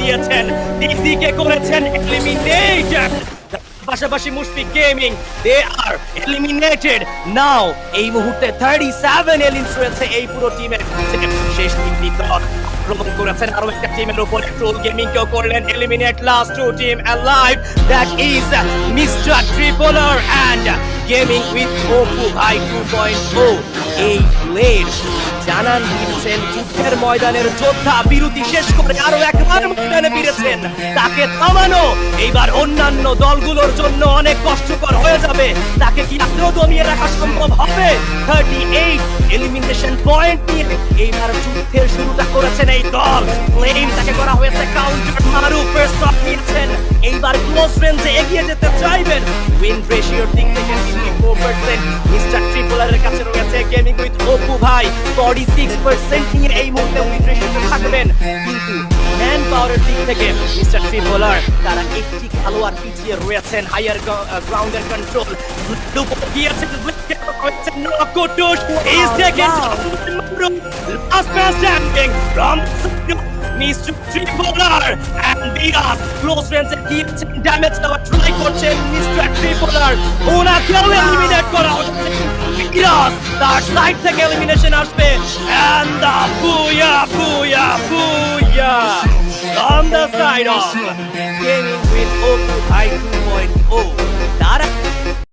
দিয়েছেন, ডিসিকে করেছেন এলিমিনেটেড। পাশাপাশি Mushfiq gaming they are eliminated now. এই মুহূর্তে 37 এলিমস রয়েছে এই পুরো টিমের কাছে। শেষ তিনটি দল আক্রমণ করেছেন আরো একটা টিমের উপর। ট্রোল গেমিং কেও করলেন eliminate. Last two team alive, that is mister Tripler and gaming with Opu ভাই 2.0। এই প্লেট জানান দিচ্ছেন যুদ্ধের ময়দানের যোদ্ধা বিরতি শেষ করে আরো একবার ময়দানে ফিরেছেন। তাকে থামানো এইবার অন্যান্য দলগুলোর জন্য অনেক কষ্টকর হয়ে যাবে। তাকে কি আদৌ দমিয়ে রাখা সম্ভব হবে? 38 এলিমিনেশন পয়েন্ট নিয়ে এইবার যুদ্ধের শুরুটা করেছেন এই দল। ফ্লেম তাকে করা হয়েছে কাউন্টার, মারুফ ফার্স্ট শট নিয়েছেন। এইবার ক্লোজ রেঞ্জে এগিয়ে যেতে চাইবেন। উইন রেশিওর দিক থেকে 54% মিস্টার ট্রিপলারের কাছে রয়েছে। গেমিং উইথ ওপু ভাই 46% নিয়ে এই মুহূর্তে উইন রেশিওতে থাকবেন। কিন্তু ম্যান পাওয়ারের দিক থেকে মিস্টার ট্রিপলার তারা একটি খেলোয়াড় পিছিয়ে রয়েছেন। হায়ার গ্রাউন্ডের কন্ট্রোল গিয়েছেন, নকুটুস is taken last man standing from Mr. Tripler and Diaz close range এ গিয়েছেন, ড্যামেজ দেওয়ার ট্রাই করছেন মিস্টার ট্রিপলার। ওনাকেও এলিমিনেট করা হচ্ছে। Diaz তার সাইড থেকে এলিমিনেশন আসবে and the booyah on the side of